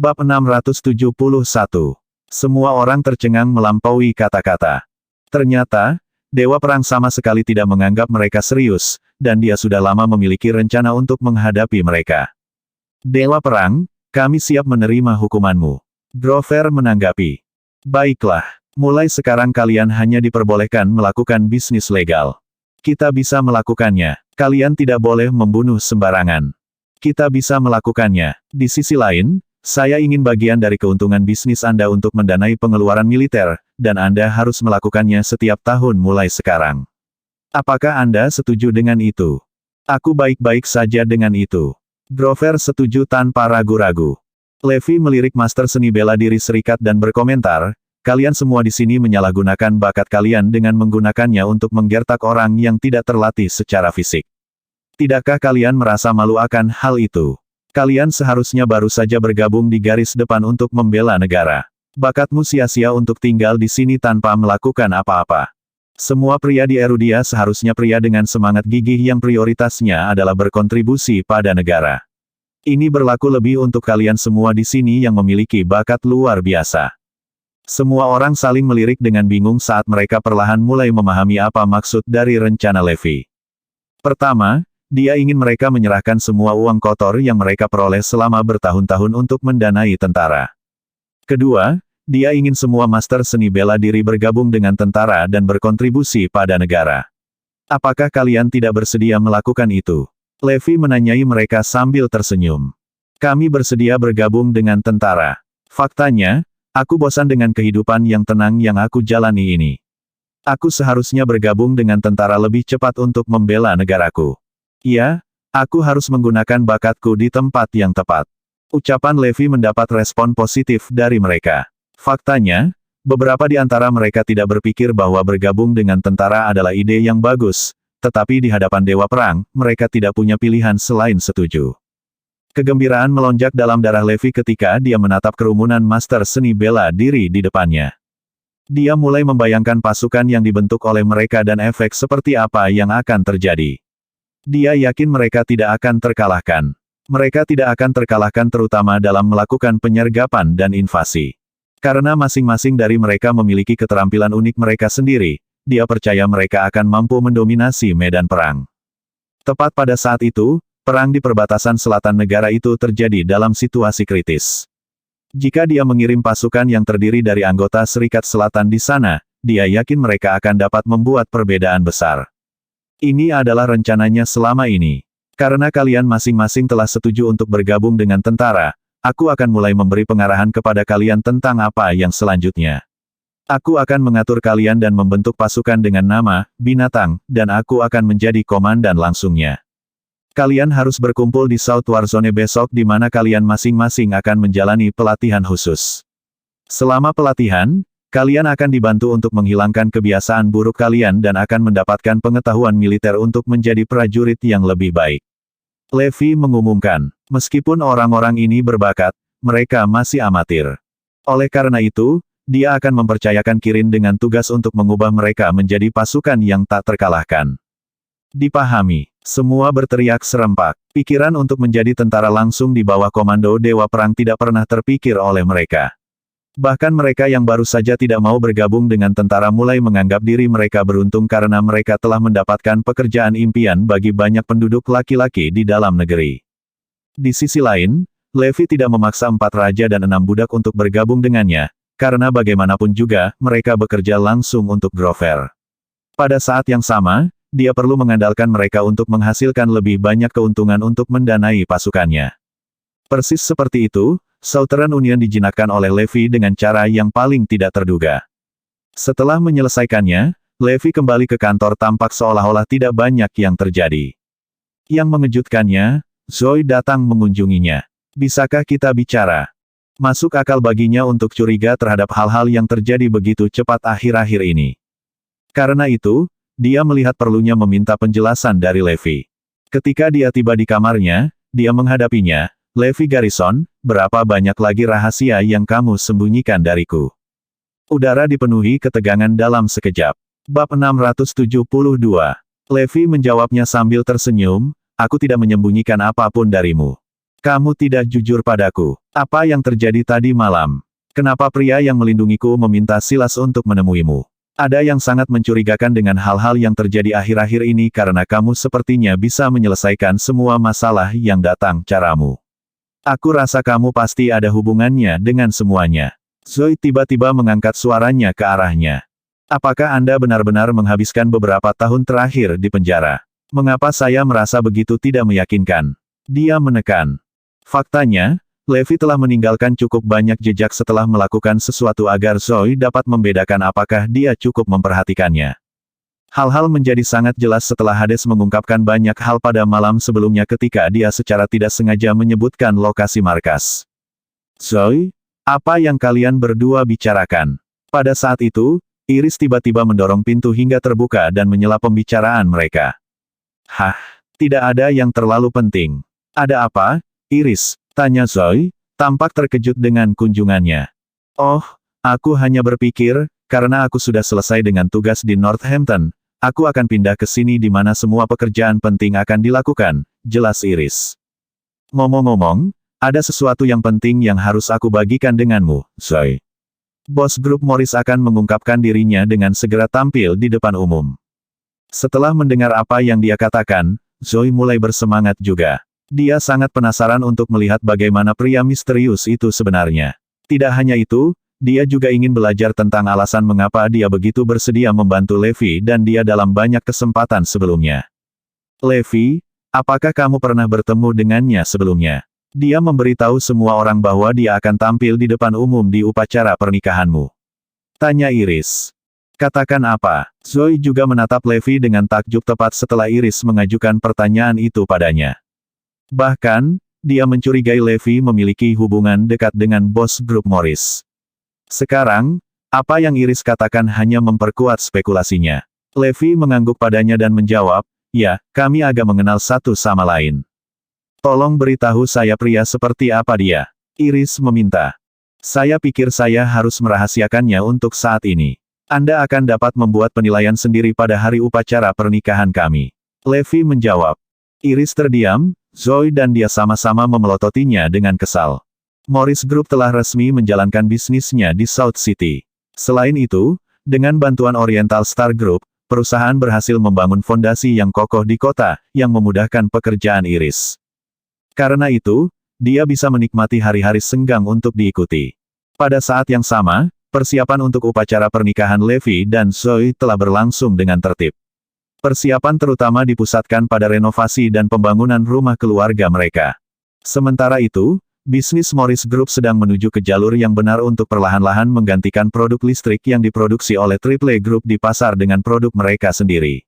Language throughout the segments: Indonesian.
Bab 671. Semua orang tercengang melampaui kata-kata. Ternyata, Dewa Perang sama sekali tidak menganggap mereka serius, dan dia sudah lama memiliki rencana untuk menghadapi mereka. Dewa Perang, kami siap menerima hukumanmu. Grover menanggapi. Baiklah, mulai sekarang kalian hanya diperbolehkan melakukan bisnis legal. Kita bisa melakukannya. Kalian tidak boleh membunuh sembarangan. Kita bisa melakukannya. Di sisi lain, saya ingin bagian dari keuntungan bisnis Anda untuk mendanai pengeluaran militer, dan Anda harus melakukannya setiap tahun mulai sekarang. Apakah Anda setuju dengan itu? Aku baik-baik saja dengan itu. Grover setuju tanpa ragu-ragu. Levi melirik Master Seni Bela Diri Serikat dan berkomentar, kalian semua di sini menyalahgunakan bakat kalian dengan menggunakannya untuk menggertak orang yang tidak terlatih secara fisik. Tidakkah kalian merasa malu akan hal itu? Kalian seharusnya baru saja bergabung di garis depan untuk membela negara. Bakatmu sia-sia untuk tinggal di sini tanpa melakukan apa-apa. Semua pria di Erudia seharusnya pria dengan semangat gigih yang prioritasnya adalah berkontribusi pada negara. Ini berlaku lebih untuk kalian semua di sini yang memiliki bakat luar biasa. Semua orang saling melirik dengan bingung saat mereka perlahan mulai memahami apa maksud dari rencana Levi. Pertama, dia ingin mereka menyerahkan semua uang kotor yang mereka peroleh selama bertahun-tahun untuk mendanai tentara. Kedua, dia ingin semua master seni bela diri bergabung dengan tentara dan berkontribusi pada negara. Apakah kalian tidak bersedia melakukan itu? Levi menanyai mereka sambil tersenyum. Kami bersedia bergabung dengan tentara. Faktanya, aku bosan dengan kehidupan yang tenang yang aku jalani ini. Aku seharusnya bergabung dengan tentara lebih cepat untuk membela negaraku. Ya, aku harus menggunakan bakatku di tempat yang tepat. Ucapan Levi mendapat respon positif dari mereka. Faktanya, beberapa di antara mereka tidak berpikir bahwa bergabung dengan tentara adalah ide yang bagus, tetapi di hadapan Dewa Perang, mereka tidak punya pilihan selain setuju. Kegembiraan melonjak dalam darah Levi ketika dia menatap kerumunan master seni bela diri di depannya. Dia mulai membayangkan pasukan yang dibentuk oleh mereka dan efek seperti apa yang akan terjadi. Dia yakin mereka tidak akan terkalahkan. Mereka tidak akan terkalahkan terutama dalam melakukan penyergapan dan invasi. Karena masing-masing dari mereka memiliki keterampilan unik mereka sendiri, dia percaya mereka akan mampu mendominasi medan perang. Tepat pada saat itu, perang di perbatasan selatan negara itu terjadi dalam situasi kritis. Jika dia mengirim pasukan yang terdiri dari anggota Serikat Selatan di sana, dia yakin mereka akan dapat membuat perbedaan besar. Ini adalah rencananya selama ini. Karena kalian masing-masing telah setuju untuk bergabung dengan tentara, aku akan mulai memberi pengarahan kepada kalian tentang apa yang selanjutnya. Aku akan mengatur kalian dan membentuk pasukan dengan nama, binatang, dan aku akan menjadi komandan langsungnya. Kalian harus berkumpul di South War Zone besok di mana kalian masing-masing akan menjalani pelatihan khusus. Selama pelatihan, kalian akan dibantu untuk menghilangkan kebiasaan buruk kalian dan akan mendapatkan pengetahuan militer untuk menjadi prajurit yang lebih baik. Levi mengumumkan, meskipun orang-orang ini berbakat, mereka masih amatir. Oleh karena itu, dia akan mempercayakan Kirin dengan tugas untuk mengubah mereka menjadi pasukan yang tak terkalahkan. Dipahami, semua berteriak serempak. Pikiran untuk menjadi tentara langsung di bawah komando Dewa Perang tidak pernah terpikir oleh mereka. Bahkan mereka yang baru saja tidak mau bergabung dengan tentara mulai menganggap diri mereka beruntung karena mereka telah mendapatkan pekerjaan impian bagi banyak penduduk laki-laki di dalam negeri. Di sisi lain, Levi tidak memaksa 4 raja dan 6 budak untuk bergabung dengannya, karena bagaimanapun juga, mereka bekerja langsung untuk Grover. Pada saat yang sama, dia perlu mengandalkan mereka untuk menghasilkan lebih banyak keuntungan untuk mendanai pasukannya. Persis seperti itu, Southern Union dijinakkan oleh Levi dengan cara yang paling tidak terduga. Setelah menyelesaikannya, Levi kembali ke kantor tampak seolah-olah tidak banyak yang terjadi. Yang mengejutkannya, Zoe datang mengunjunginya. Bisakah kita bicara? Masuk akal baginya untuk curiga terhadap hal-hal yang terjadi begitu cepat akhir-akhir ini. Karena itu, dia melihat perlunya meminta penjelasan dari Levi. Ketika dia tiba di kamarnya, dia menghadapinya. Levi Garrison, berapa banyak lagi rahasia yang kamu sembunyikan dariku? Udara dipenuhi ketegangan dalam sekejap. Bab 672. Levi menjawabnya sambil tersenyum, aku tidak menyembunyikan apapun darimu. Kamu tidak jujur padaku. Apa yang terjadi tadi malam? Kenapa pria yang melindungiku meminta Silas untuk menemuimu? Ada yang sangat mencurigakan dengan hal-hal yang terjadi akhir-akhir ini karena kamu sepertinya bisa menyelesaikan semua masalah yang datang caramu. Aku rasa kamu pasti ada hubungannya dengan semuanya. Zoe tiba-tiba mengangkat suaranya ke arahnya. Apakah Anda benar-benar menghabiskan beberapa tahun terakhir di penjara? Mengapa saya merasa begitu tidak meyakinkan? Dia menekan. Faktanya, Levi telah meninggalkan cukup banyak jejak setelah melakukan sesuatu agar Zoe dapat membedakan apakah dia cukup memperhatikannya. Hal-hal menjadi sangat jelas setelah Hades mengungkapkan banyak hal pada malam sebelumnya ketika dia secara tidak sengaja menyebutkan lokasi markas. Zoe, apa yang kalian berdua bicarakan? Pada saat itu, Iris tiba-tiba mendorong pintu hingga terbuka dan menyela pembicaraan mereka. Hah, tidak ada yang terlalu penting. Ada apa, Iris? Tanya Zoe, tampak terkejut dengan kunjungannya. Oh, aku hanya berpikir, karena aku sudah selesai dengan tugas di Northampton, aku akan pindah ke sini di mana semua pekerjaan penting akan dilakukan, jelas Iris. Ngomong-ngomong, ada sesuatu yang penting yang harus aku bagikan denganmu, Zoe. Bos grup Morris akan mengungkapkan dirinya dengan segera tampil di depan umum. Setelah mendengar apa yang dia katakan, Zoe mulai bersemangat juga. Dia sangat penasaran untuk melihat bagaimana pria misterius itu sebenarnya. Tidak hanya itu, dia juga ingin belajar tentang alasan mengapa dia begitu bersedia membantu Levi dan dia dalam banyak kesempatan sebelumnya. Levi, apakah kamu pernah bertemu dengannya sebelumnya? Dia memberitahu semua orang bahwa dia akan tampil di depan umum di upacara pernikahanmu. Tanya Iris. Katakan apa? Zoe juga menatap Levi dengan takjub tepat setelah Iris mengajukan pertanyaan itu padanya. Bahkan, dia mencurigai Levi memiliki hubungan dekat dengan bos grup Morris. Sekarang, apa yang Iris katakan hanya memperkuat spekulasinya. Levi mengangguk padanya dan menjawab, ya, kami agak mengenal satu sama lain. Tolong beritahu saya pria seperti apa dia. Iris meminta. Saya pikir saya harus merahasiakannya untuk saat ini. Anda akan dapat membuat penilaian sendiri pada hari upacara pernikahan kami. Levi menjawab. Iris terdiam, Zoe dan dia sama-sama memelototinya dengan kesal. Morris Group telah resmi menjalankan bisnisnya di South City. Selain itu, dengan bantuan Oriental Star Group, perusahaan berhasil membangun fondasi yang kokoh di kota, yang memudahkan pekerjaan Iris. Karena itu, dia bisa menikmati hari-hari senggang untuk diikuti. Pada saat yang sama, persiapan untuk upacara pernikahan Levi dan Zoe telah berlangsung dengan tertib. Persiapan terutama dipusatkan pada renovasi dan pembangunan rumah keluarga mereka. Sementara itu, bisnis Morris Group sedang menuju ke jalur yang benar untuk perlahan-lahan menggantikan produk listrik yang diproduksi oleh Triple Group di pasar dengan produk mereka sendiri.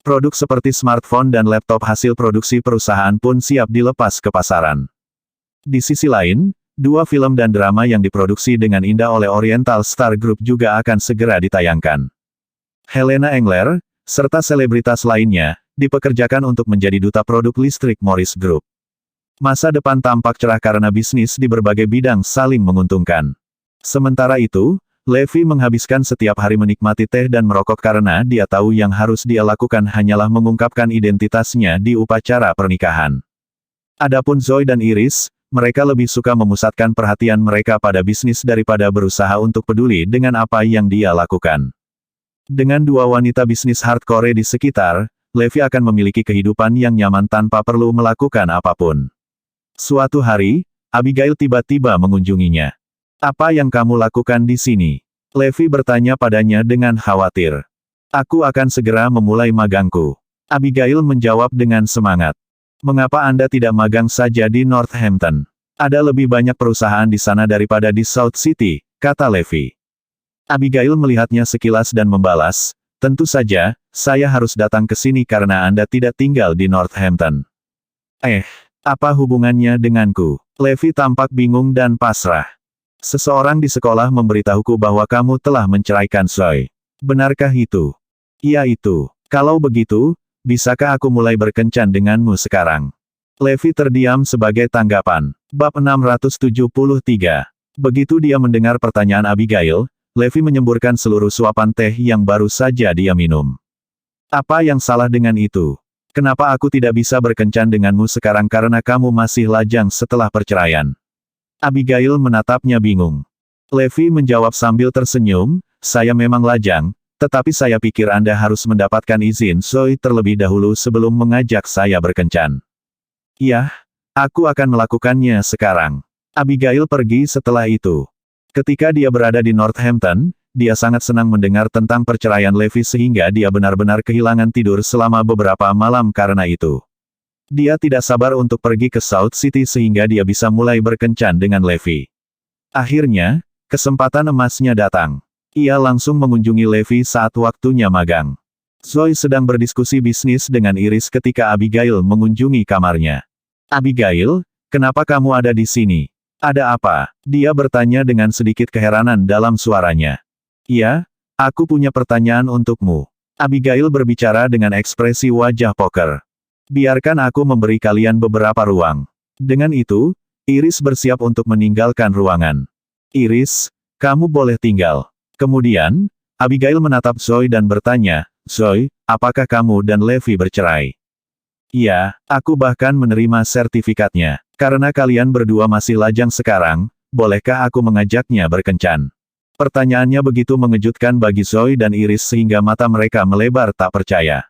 Produk seperti smartphone dan laptop hasil produksi perusahaan pun siap dilepas ke pasaran. Di sisi lain, dua film dan drama yang diproduksi dengan indah oleh Oriental Star Group juga akan segera ditayangkan. Helena Engler, serta selebritas lainnya, dipekerjakan untuk menjadi duta produk listrik Morris Group. Masa depan tampak cerah karena bisnis di berbagai bidang saling menguntungkan. Sementara itu, Levi menghabiskan setiap hari menikmati teh dan merokok karena dia tahu yang harus dia lakukan hanyalah mengungkapkan identitasnya di upacara pernikahan. Adapun Zoe dan Iris, mereka lebih suka memusatkan perhatian mereka pada bisnis daripada berusaha untuk peduli dengan apa yang dia lakukan. Dengan dua wanita bisnis hardcore di sekitar, Levi akan memiliki kehidupan yang nyaman tanpa perlu melakukan apapun. Suatu hari, Abigail tiba-tiba mengunjunginya. Apa yang kamu lakukan di sini? Levi bertanya padanya dengan khawatir. Aku akan segera memulai magangku. Abigail menjawab dengan semangat. Mengapa Anda tidak magang saja di Northampton? Ada lebih banyak perusahaan di sana daripada di South City, kata Levi. Abigail melihatnya sekilas dan membalas, tentu saja, saya harus datang ke sini karena Anda tidak tinggal di Northampton. Apa hubungannya denganku? Levi tampak bingung dan pasrah. Seseorang di sekolah memberitahuku bahwa kamu telah menceraikan Zoe. Benarkah itu? Iya itu. Kalau begitu, bisakah aku mulai berkencan denganmu sekarang? Levi terdiam sebagai tanggapan. Bab 673. Begitu dia mendengar pertanyaan Abigail, Levi menyemburkan seluruh suapan teh yang baru saja dia minum. Apa yang salah dengan itu? Kenapa aku tidak bisa berkencan denganmu sekarang karena kamu masih lajang setelah perceraian? Abigail menatapnya bingung. Levi menjawab sambil tersenyum, saya memang lajang, tetapi saya pikir Anda harus mendapatkan izin Zoe terlebih dahulu sebelum mengajak saya berkencan. Iya, aku akan melakukannya sekarang. Abigail pergi setelah itu. Ketika dia berada di Northampton, dia sangat senang mendengar tentang perceraian Levi sehingga dia benar-benar kehilangan tidur selama beberapa malam karena itu. Dia tidak sabar untuk pergi ke South City sehingga dia bisa mulai berkencan dengan Levi. Akhirnya, kesempatan emasnya datang. Ia langsung mengunjungi Levi saat waktunya magang. Zoe sedang berdiskusi bisnis dengan Iris ketika Abigail mengunjungi kamarnya. Abigail, kenapa kamu ada di sini? Ada apa? Dia bertanya dengan sedikit keheranan dalam suaranya. Ya, aku punya pertanyaan untukmu. Abigail berbicara dengan ekspresi wajah poker. Biarkan aku memberi kalian beberapa ruang. Dengan itu, Iris bersiap untuk meninggalkan ruangan. Iris, kamu boleh tinggal. Kemudian, Abigail menatap Zoe dan bertanya, Zoe, apakah kamu dan Levi bercerai? Iya, aku bahkan menerima sertifikatnya. Karena kalian berdua masih lajang sekarang, bolehkah aku mengajaknya berkencan? Pertanyaannya begitu mengejutkan bagi Zoe dan Iris sehingga mata mereka melebar tak percaya.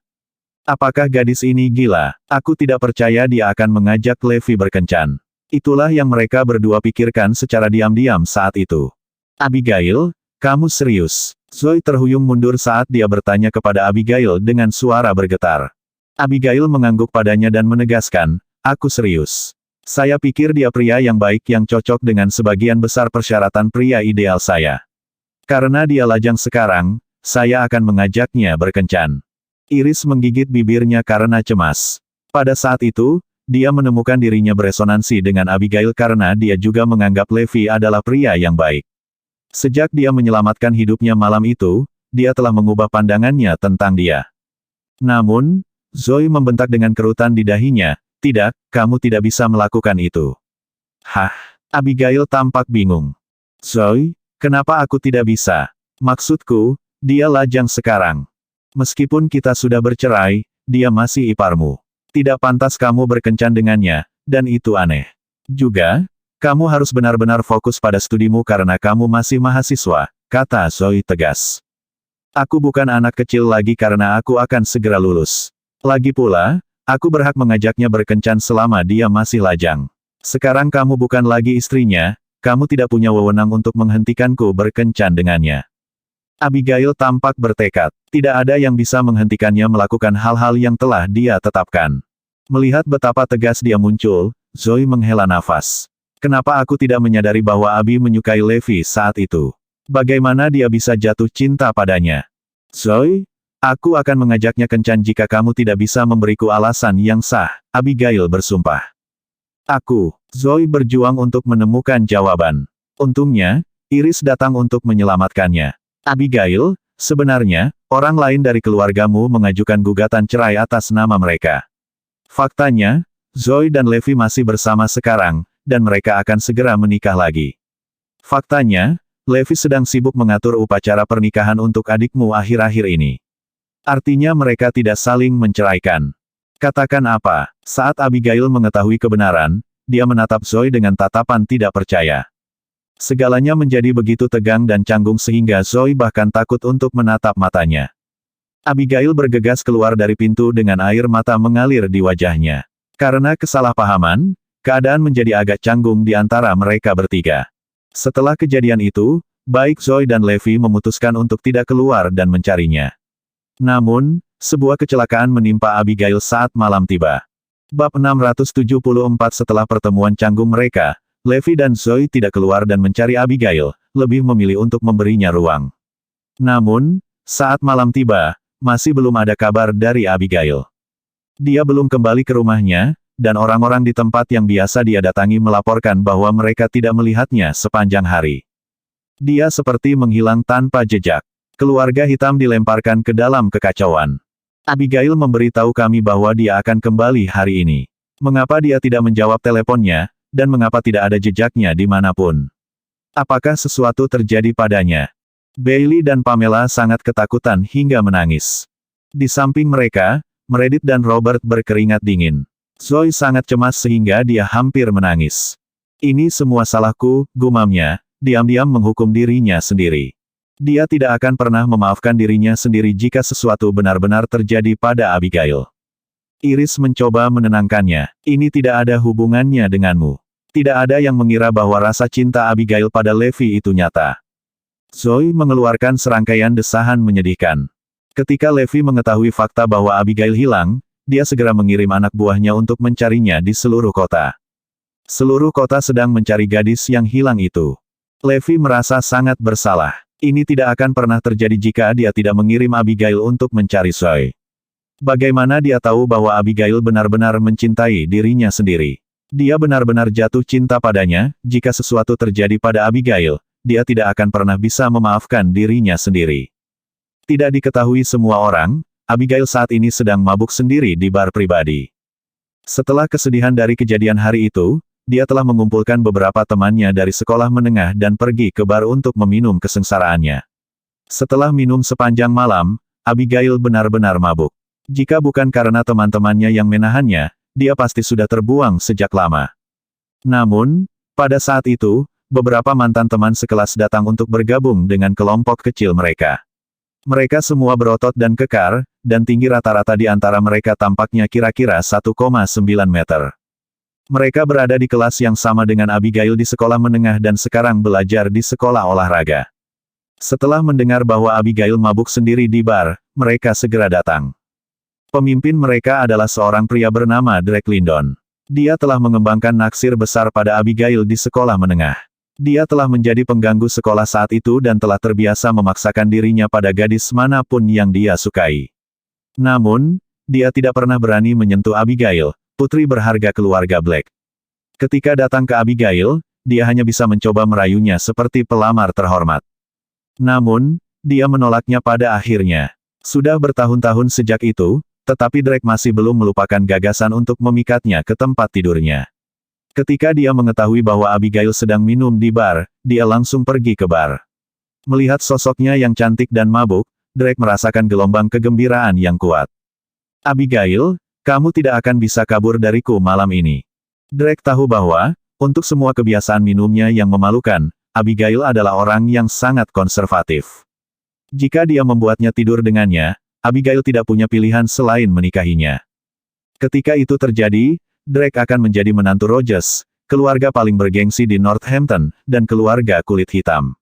Apakah gadis ini gila? Aku tidak percaya dia akan mengajak Levi berkencan. Itulah yang mereka berdua pikirkan secara diam-diam saat itu. Abigail, kamu serius? Zoe terhuyung mundur saat dia bertanya kepada Abigail dengan suara bergetar. Abigail mengangguk padanya dan menegaskan, aku serius. Saya pikir dia pria yang baik yang cocok dengan sebagian besar persyaratan pria ideal saya. Karena dia lajang sekarang, saya akan mengajaknya berkencan. Iris menggigit bibirnya karena cemas. Pada saat itu, dia menemukan dirinya beresonansi dengan Abigail karena dia juga menganggap Levi adalah pria yang baik. Sejak dia menyelamatkan hidupnya malam itu, dia telah mengubah pandangannya tentang dia. Namun, Zoe membentak dengan kerutan di dahinya, tidak, kamu tidak bisa melakukan itu. Hah? Abigail tampak bingung. Zoe, kenapa aku tidak bisa? Maksudku, dia lajang sekarang. Meskipun kita sudah bercerai, dia masih iparmu. Tidak pantas kamu berkencan dengannya, dan itu aneh. Juga, kamu harus benar-benar fokus pada studimu karena kamu masih mahasiswa, kata Zoe tegas. Aku bukan anak kecil lagi karena aku akan segera lulus. Lagi pula, aku berhak mengajaknya berkencan selama dia masih lajang. Sekarang kamu bukan lagi istrinya, kamu tidak punya wewenang untuk menghentikanku berkencan dengannya. Abigail tampak bertekad. Tidak ada yang bisa menghentikannya melakukan hal-hal yang telah dia tetapkan. Melihat betapa tegas dia muncul, Zoe menghela nafas. Kenapa aku tidak menyadari bahwa Abi menyukai Levi saat itu? Bagaimana dia bisa jatuh cinta padanya? Zoe, aku akan mengajaknya kencan jika kamu tidak bisa memberiku alasan yang sah, Abigail bersumpah. Zoe berjuang untuk menemukan jawaban. Untungnya, Iris datang untuk menyelamatkannya. Abigail, sebenarnya, orang lain dari keluargamu mengajukan gugatan cerai atas nama mereka. Faktanya, Zoe dan Levi masih bersama sekarang, dan mereka akan segera menikah lagi. Faktanya, Levi sedang sibuk mengatur upacara pernikahan untuk adikmu akhir-akhir ini. Artinya mereka tidak saling menceraikan. Katakan apa? Saat Abigail mengetahui kebenaran, dia menatap Zoe dengan tatapan tidak percaya. Segalanya menjadi begitu tegang dan canggung sehingga Zoe bahkan takut untuk menatap matanya. Abigail bergegas keluar dari pintu dengan air mata mengalir di wajahnya. Karena kesalahpahaman, keadaan menjadi agak canggung di antara mereka bertiga. Setelah kejadian itu, baik Zoe dan Levi memutuskan untuk tidak keluar dan mencarinya. Namun, sebuah kecelakaan menimpa Abigail saat malam tiba. Bab 674. Setelah pertemuan canggung mereka, Levi dan Zoe tidak keluar dan mencari Abigail, lebih memilih untuk memberinya ruang. Namun, saat malam tiba, masih belum ada kabar dari Abigail. Dia belum kembali ke rumahnya, dan orang-orang di tempat yang biasa dia datangi melaporkan bahwa mereka tidak melihatnya sepanjang hari. Dia seperti menghilang tanpa jejak. Keluarga hitam dilemparkan ke dalam kekacauan. Abigail memberitahu kami bahwa dia akan kembali hari ini. Mengapa dia tidak menjawab teleponnya, dan mengapa tidak ada jejaknya dimanapun? Apakah sesuatu terjadi padanya? Bailey dan Pamela sangat ketakutan hingga menangis. Di samping mereka, Meredith dan Robert berkeringat dingin. Zoe sangat cemas sehingga dia hampir menangis. Ini semua salahku, gumamnya, diam-diam menghukum dirinya sendiri. Dia tidak akan pernah memaafkan dirinya sendiri jika sesuatu benar-benar terjadi pada Abigail. Iris mencoba menenangkannya. Ini tidak ada hubungannya denganmu. Tidak ada yang mengira bahwa rasa cinta Abigail pada Levi itu nyata. Zoe mengeluarkan serangkaian desahan menyedihkan. Ketika Levi mengetahui fakta bahwa Abigail hilang, dia segera mengirim anak buahnya untuk mencarinya di seluruh kota. Seluruh kota sedang mencari gadis yang hilang itu. Levi merasa sangat bersalah. Ini tidak akan pernah terjadi jika dia tidak mengirim Abigail untuk mencari Zoe. Bagaimana dia tahu bahwa Abigail benar-benar mencintai dirinya sendiri? Dia benar-benar jatuh cinta padanya. Jika sesuatu terjadi pada Abigail, dia tidak akan pernah bisa memaafkan dirinya sendiri. Tidak diketahui semua orang, Abigail saat ini sedang mabuk sendiri di bar pribadi. Setelah kesedihan dari kejadian hari itu, dia telah mengumpulkan beberapa temannya dari sekolah menengah dan pergi ke bar untuk meminum kesengsaraannya. Setelah minum sepanjang malam, Abigail benar-benar mabuk. Jika bukan karena teman-temannya yang menahannya, dia pasti sudah terbuang sejak lama. Namun, pada saat itu, beberapa mantan teman sekelas datang untuk bergabung dengan kelompok kecil mereka. Mereka semua berotot dan kekar, dan tinggi rata-rata di antara mereka tampaknya kira-kira 1,9 meter. Mereka berada di kelas yang sama dengan Abigail di sekolah menengah dan sekarang belajar di sekolah olahraga. Setelah mendengar bahwa Abigail mabuk sendiri di bar, mereka segera datang. Pemimpin mereka adalah seorang pria bernama Drake Lindon. Dia telah mengembangkan naksir besar pada Abigail di sekolah menengah. Dia telah menjadi pengganggu sekolah saat itu dan telah terbiasa memaksakan dirinya pada gadis manapun yang dia sukai. Namun, dia tidak pernah berani menyentuh Abigail, putri berharga keluarga Black. Ketika datang ke Abigail, dia hanya bisa mencoba merayunya seperti pelamar terhormat. Namun, dia menolaknya pada akhirnya. Sudah bertahun-tahun sejak itu, tetapi Drake masih belum melupakan gagasan untuk memikatnya ke tempat tidurnya. Ketika dia mengetahui bahwa Abigail sedang minum di bar, dia langsung pergi ke bar. Melihat sosoknya yang cantik dan mabuk, Drake merasakan gelombang kegembiraan yang kuat. Abigail, kamu tidak akan bisa kabur dariku malam ini. Drake tahu bahwa, untuk semua kebiasaan minumnya yang memalukan, Abigail adalah orang yang sangat konservatif. Jika dia membuatnya tidur dengannya, Abigail tidak punya pilihan selain menikahinya. Ketika itu terjadi, Drake akan menjadi menantu Rogers, keluarga paling bergengsi di Northampton, dan keluarga kulit hitam.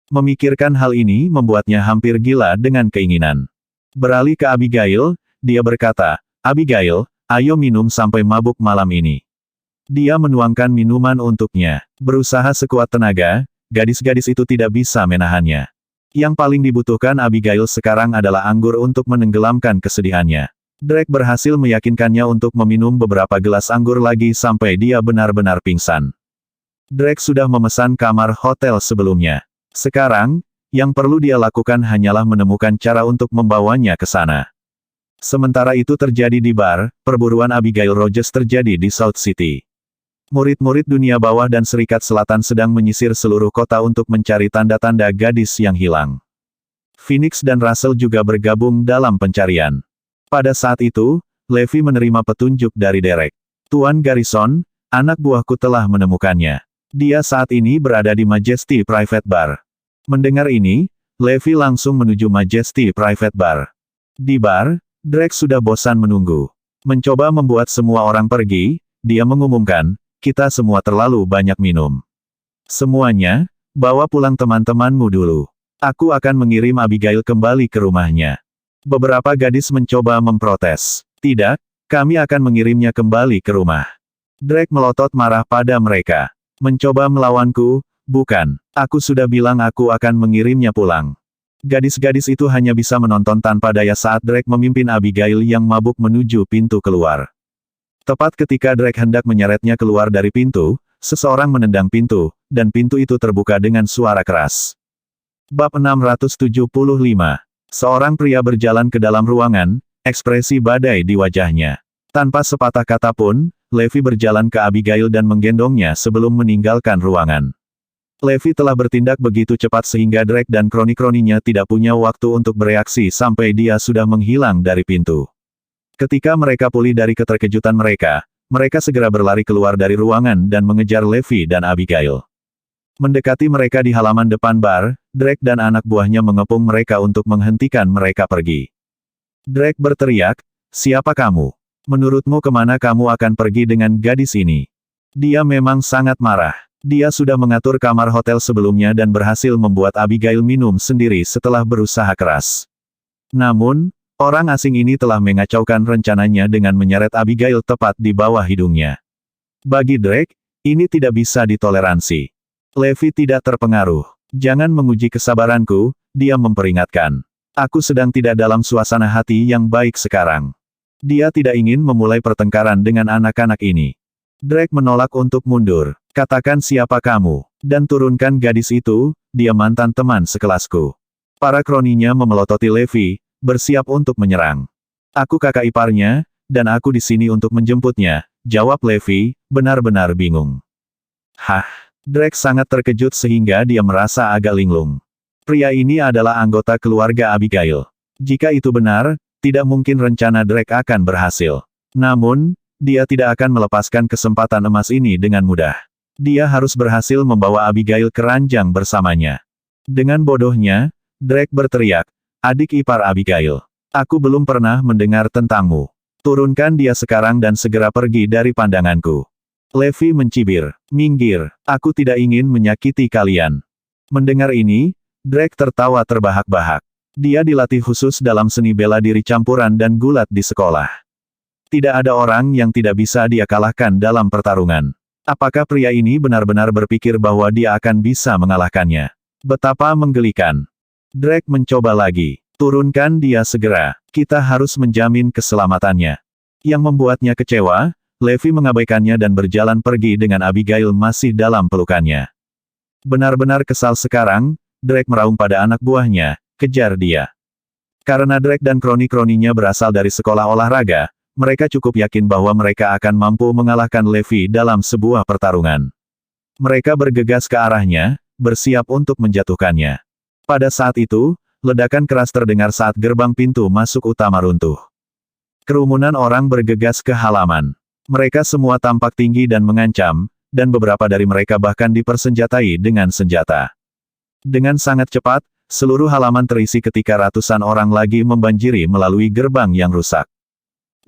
Memikirkan hal ini membuatnya hampir gila dengan keinginan. Beralih ke Abigail, dia berkata, Abigail, ayo minum sampai mabuk malam ini. Dia menuangkan minuman untuknya. Berusaha sekuat tenaga, gadis-gadis itu tidak bisa menahannya. Yang paling dibutuhkan Abigail sekarang adalah anggur untuk menenggelamkan kesedihannya. Drake berhasil meyakinkannya untuk meminum beberapa gelas anggur lagi sampai dia benar-benar pingsan. Drake sudah memesan kamar hotel sebelumnya. Sekarang, yang perlu dia lakukan hanyalah menemukan cara untuk membawanya ke sana. Sementara itu terjadi di bar, perburuan Abigail Rogers terjadi di South City. Murid-murid dunia bawah dan Serikat Selatan sedang menyisir seluruh kota untuk mencari tanda-tanda gadis yang hilang. Phoenix dan Russell juga bergabung dalam pencarian. Pada saat itu, Levi menerima petunjuk dari Derek. Tuan Garrison, anak buahku telah menemukannya. Dia saat ini berada di Majesty Private Bar. Mendengar ini, Levi langsung menuju Majesty Private Bar. Di bar, Drake sudah bosan menunggu. Mencoba membuat semua orang pergi, dia mengumumkan, kita semua terlalu banyak minum. Semuanya, bawa pulang teman-temanmu dulu. Aku akan mengirim Abigail kembali ke rumahnya. Beberapa gadis mencoba memprotes. Tidak, kami akan mengirimnya kembali ke rumah. Drake melotot marah pada mereka. Mencoba melawanku, bukan. Aku sudah bilang aku akan mengirimnya pulang. Gadis-gadis itu hanya bisa menonton tanpa daya saat Drake memimpin Abigail yang mabuk menuju pintu keluar. Tepat ketika Drake hendak menyeretnya keluar dari pintu, seseorang menendang pintu, dan pintu itu terbuka dengan suara keras. Bab 675. Seorang pria berjalan ke dalam ruangan, ekspresi badai di wajahnya. Tanpa sepatah kata pun, Levi berjalan ke Abigail dan menggendongnya sebelum meninggalkan ruangan. Levi telah bertindak begitu cepat sehingga Drake dan kroni-kroninya tidak punya waktu untuk bereaksi sampai dia sudah menghilang dari pintu. Ketika mereka pulih dari keterkejutan mereka, mereka segera berlari keluar dari ruangan dan mengejar Levi dan Abigail. Mendekati mereka di halaman depan bar, Drake dan anak buahnya mengepung mereka untuk menghentikan mereka pergi. Drake berteriak, "Siapa kamu? Menurutmu kemana kamu akan pergi dengan gadis ini?" Dia memang sangat marah. Dia sudah mengatur kamar hotel sebelumnya dan berhasil membuat Abigail minum sendiri setelah berusaha keras. Namun, orang asing ini telah mengacaukan rencananya dengan menyeret Abigail tepat di bawah hidungnya. Bagi Drake, ini tidak bisa ditoleransi. Levi tidak terpengaruh. "Jangan menguji kesabaranku," dia memperingatkan. "Aku sedang tidak dalam suasana hati yang baik sekarang." Dia tidak ingin memulai pertengkaran dengan anak-anak ini. Drake menolak untuk mundur. "Katakan siapa kamu, dan turunkan gadis itu, dia mantan teman sekelasku." Para kroninya memelototi Levi, bersiap untuk menyerang. "Aku kakak iparnya, dan aku di sini untuk menjemputnya," jawab Levi, benar-benar bingung. Hah? Drake sangat terkejut sehingga dia merasa agak linglung. Pria ini adalah anggota keluarga Abigail. Jika itu benar, tidak mungkin rencana Drake akan berhasil. Namun, dia tidak akan melepaskan kesempatan emas ini dengan mudah. Dia harus berhasil membawa Abigail ke ranjang bersamanya. Dengan bodohnya, Drake berteriak, "Adik ipar Abigail. Aku belum pernah mendengar tentangmu. Turunkan dia sekarang dan segera pergi dari pandanganku." Levi mencibir, "Minggir, aku tidak ingin menyakiti kalian." Mendengar ini, Drake tertawa terbahak-bahak. Dia dilatih khusus dalam seni bela diri campuran dan gulat di sekolah. Tidak ada orang yang tidak bisa dia kalahkan dalam pertarungan. Apakah pria ini benar-benar berpikir bahwa dia akan bisa mengalahkannya? Betapa menggelikan. Drake mencoba lagi. "Turunkan dia segera. Kita harus menjamin keselamatannya." Yang membuatnya kecewa, Levi mengabaikannya dan berjalan pergi dengan Abigail masih dalam pelukannya. Benar-benar kesal sekarang, Drake meraung pada anak buahnya, "Kejar dia." Karena Drake dan kroni-kroninya berasal dari sekolah olahraga, mereka cukup yakin bahwa mereka akan mampu mengalahkan Levi dalam sebuah pertarungan. Mereka bergegas ke arahnya, bersiap untuk menjatuhkannya. Pada saat itu, ledakan keras terdengar saat gerbang pintu masuk utama runtuh. Kerumunan orang bergegas ke halaman. Mereka semua tampak tinggi dan mengancam, dan beberapa dari mereka bahkan dipersenjatai dengan senjata. Dengan sangat cepat, seluruh halaman terisi ketika ratusan orang lagi membanjiri melalui gerbang yang rusak.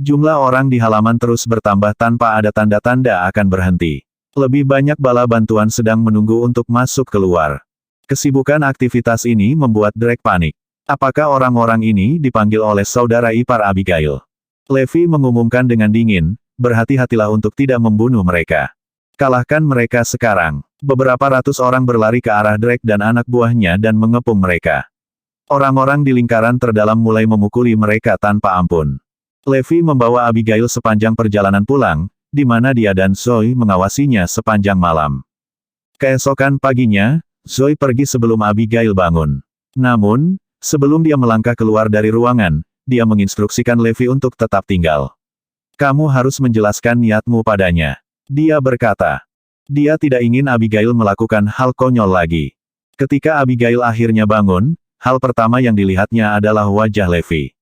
Jumlah orang di halaman terus bertambah tanpa ada tanda-tanda akan berhenti. Lebih banyak bala bantuan sedang menunggu untuk masuk keluar. Kesibukan aktivitas ini membuat Drake panik. Apakah orang-orang ini dipanggil oleh saudara ipar Abigail? Levi mengumumkan dengan dingin, "Berhati-hatilah untuk tidak membunuh mereka. Kalahkan mereka sekarang." Beberapa ratus orang berlari ke arah Drake dan anak buahnya dan mengepung mereka. Orang-orang di lingkaran terdalam mulai memukuli mereka tanpa ampun. Levi membawa Abigail sepanjang perjalanan pulang, di mana dia dan Zoe mengawasinya sepanjang malam. Keesokan paginya, Zoe pergi sebelum Abigail bangun. Namun, sebelum dia melangkah keluar dari ruangan, dia menginstruksikan Levi untuk tetap tinggal. "Kamu harus menjelaskan niatmu padanya," dia berkata. Dia tidak ingin Abigail melakukan hal konyol lagi. Ketika Abigail akhirnya bangun, hal pertama yang dilihatnya adalah wajah Levi.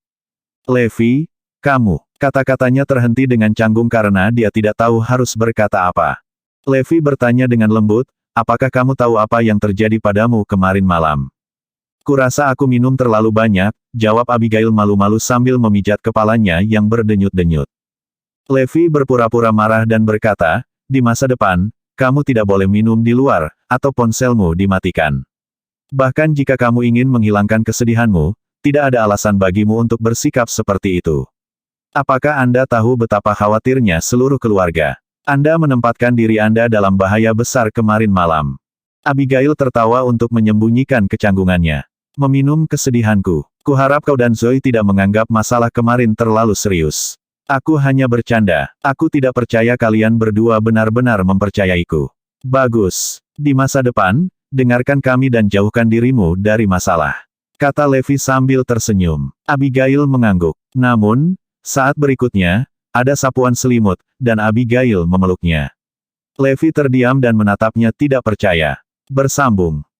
"Levi, kamu," kata-katanya terhenti dengan canggung karena dia tidak tahu harus berkata apa. Levi bertanya dengan lembut, "Apakah kamu tahu apa yang terjadi padamu kemarin malam?" "Kurasa aku minum terlalu banyak," jawab Abigail malu-malu sambil memijat kepalanya yang berdenyut-denyut. Levi berpura-pura marah dan berkata, "Di masa depan, kamu tidak boleh minum di luar, atau ponselmu dimatikan. Bahkan jika kamu ingin menghilangkan kesedihanmu, tidak ada alasan bagimu untuk bersikap seperti itu." Apakah Anda tahu betapa khawatirnya seluruh keluarga? Anda menempatkan diri Anda dalam bahaya besar kemarin malam. Abigail tertawa untuk menyembunyikan kecanggungannya. "Meminum kesedihanku. Kuharap kau dan Zoe tidak menganggap masalah kemarin terlalu serius. Aku hanya bercanda. Aku tidak percaya kalian berdua benar-benar mempercayaiku. Bagus. Di masa depan, dengarkan kami dan jauhkan dirimu dari masalah," kata Levi sambil tersenyum. Abigail mengangguk. Namun, saat berikutnya, ada sapuan selimut, dan Abigail memeluknya. Levi terdiam dan menatapnya tidak percaya. Bersambung.